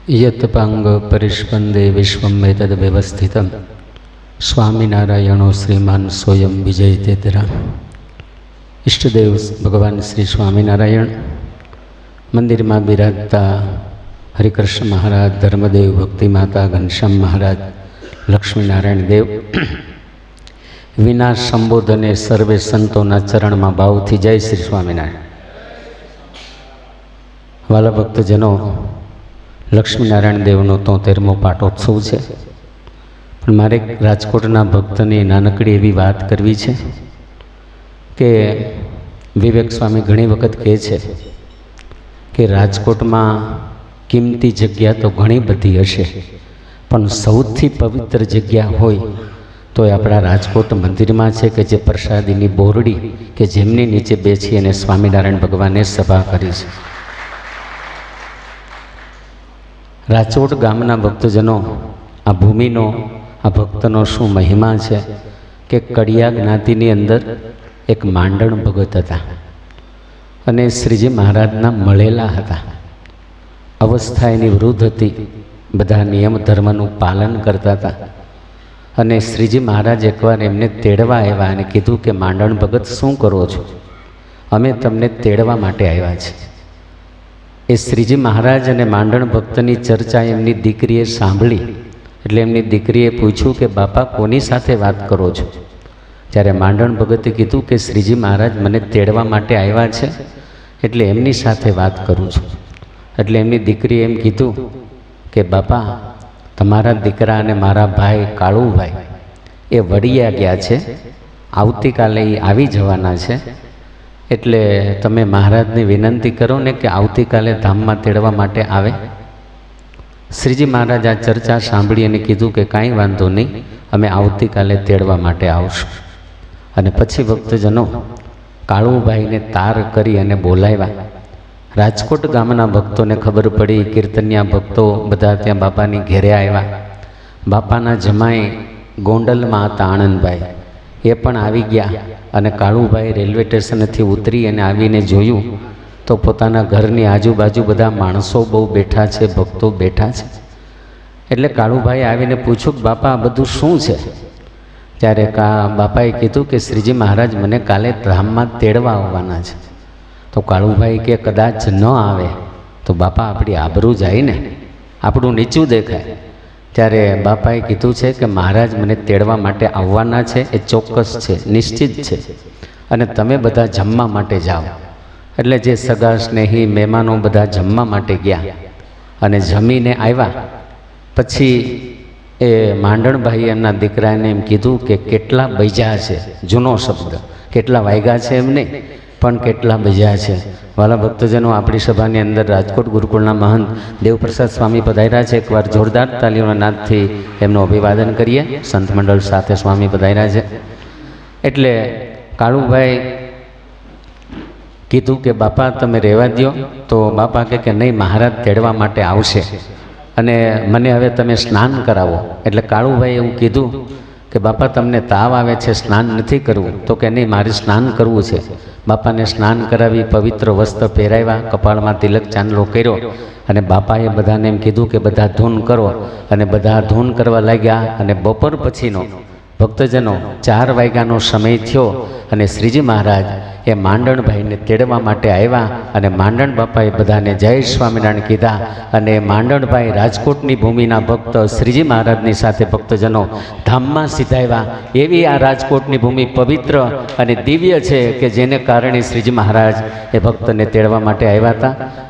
यत्पांग परिष्पंदे विश्वमेतद व्यवस्थितम स्वामीनारायणो श्रीमान स्वयं विजय तेतरा। इष्टदेव भगवान श्री स्वामीनारायण मंदिर में बिराजता हरिकृष्ण महाराज, धर्मदेव, भक्ति माता, घनश्याम महाराज, लक्ष्मीनारायण देव विना संबोधने सर्वे संतों चरण में भाव थी जय श्री स्वामीनारायण। वाला भक्तजनों, लक्ष्मीनारायण देवनो 73मो पाटोत्सव है, पण मारे राजकोटना भक्तनी नानकड़ी एवी बात करवी छे के विवेक स्वामी घणी वखत कहे छे कि राजकोट में किमती जग्या तो घणी बधी हशे, पण सौथी पवित्र जग्या होय तो आपड़ा राजकोट मंदिर में है कि जे प्रसादीनी बोरडी के जेमनी नीचे बेची अने स्वामीनारायण भगवाने सभा करी छे। राजकोट गामना भक्तजनों, आ भूमिनो आ भक्तनो शू महिमा है कि कड़िया ज्ञातिनी अंदर एक मांडण भगत हता अने श्रीजी महाराजना मळेला हता। अवस्था एनी वृद्ध हती, बधा नियम धर्मनु पालन करता था अने श्रीजी महाराज एकवार एमने तेड़वा आव्या अने कीधुं कि मांडण भगत शुं करो छो? अमे तमने तेड़वा माटे आव्या छे। ए श्रीजी महाराज अने मांडण भक्तनी चर्चा एमनी दीकरीए सांभळी एटले एमनी दीकरीए पूछ्युं कि बापा कोनी साथे वात करो छो? त्यारे मांडण भगते कीधुं कि श्रीजी महाराज मने तेड़वा माटे आव्या छे एटले एमनी साथे वात करूं छुं। एटले एमनी दीकरीए एम कीधुं कि बापा तमारा दीकरा अने मारा भाई काळुभाई ए वड़िया गया छे, आवती काले ए आवी जवाना छे, एटले तमे महाराजने विनंती करो ने कि आवती काले धाम में तेड़वा माटे आवे। श्रीजी महाराज आ चर्चा सांभळी अने कीधुं कि कांई वांधो नहीं, अमे आवती काले तेड़वा माटे आवशुं। अने पछी भक्तजनों काळुभाई ने तार करी अने बोलाव्या। राजकोट गामना भक्तों ने खबर पड़ी, कीर्तनिया भक्तों बधा त्यां बापानी घेरे आव्या। बापाना जमाई गोंडल में हता आनंदभाई, ए पण आवी गया अने काळुभाई रेलवे स्टेशनथी उतरी अने आवीने जोयुं तो पोताना घरनी आजूबाजू बधा माणसों बहु बैठा छे, भक्तों बैठा छे। एटले काळुभाई आवीने पूछ्युं कि बापा आ बधुं शुं छे? त्यारे बापाए कीधुं कि श्रीजी महाराज मने काले धाममां तेड़वा आववाना छे। तो काळुभाई के कदाच न आवे तो बापा आपणी आबरू जाए ने, आपणुं नीचुं देखाय। त्यारे बापाए कीधुं छे कि महाराज मने तेड़वा माटे आववाना छे, ए चोक्कस छे, निश्चित छे, अने तमे बधा जमवा माटे जाओ। एटले जे सगा स्नेही मेहमानो बधा जमवा माटे गया अने जमीने आव्या। पछी ए मांडणभाई एमना दीकराने एम कीधुं कि केटला बज्या छे, जूनो शब्द, केटला वाग्या छे एम नहीं पण केटला बज्या छे। वाला भक्तजनों, आपणी सभानी अंदर राजकोट गुरुकुलना महंत देवप्रसाद स्वामी पधार्या छे। एकवार जोरदार तालीओना नादथी एमनुं अभिवादन करीए। संत मंडल साथे स्वामी पधार्या छे। एटले काळुभाई कीधुं कि बापा तमे रहेवा दो, तो बापा कहे नहीं, महाराज तेड़वा माटे आवशे अने मने हवे तमे स्नान करावो। एटले काळुभाई एवुं कीधुं कि बापा तमने ताव आवे छे, स्नान नहीं करवुं? तो कि नहीं, मारे स्नान करवुं छे। बापा ने स्नान करावी, पवित्र वस्त्र पहेराव्या, कपाळ में तिलक चांदलो कर्यो अने बापाए बधाने एम कीधुं कि बधा धून करो अने बधा धून करवा लाग्या। अने बपोर पछीनो भक्तजनों 4 वाग्यानो समय थयो अने श्रीजी महाराज ए मांडणभाई ने तेड़वा माटे आव्या अने मांडण बापाए बधाने जय स्वामीनारायण कीधा। अने मांडणभाई राजकोटनी भूमिना भक्त श्रीजी महाराजनी साथे भक्तजनों धाममां सीधाव्या। एवी आ राजकोटनी भूमि पवित्र अने दिव्य छे कि जेने कारणे श्रीजी महाराज ए भक्तने तेड़वा माटे आव्या हता।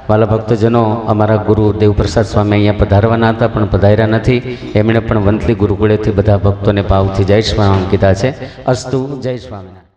वाला भक्तजनों, अमारा गुरु देवप्रसाद स्वामी अहींया पधारवाना हता पण पधार्या नथी। एमणे पण वंथली गुरुकुळेथी बधा भक्तोने भावथी जय स्वामी कीधा छे। अस्तु, जय स्वामीनारायण।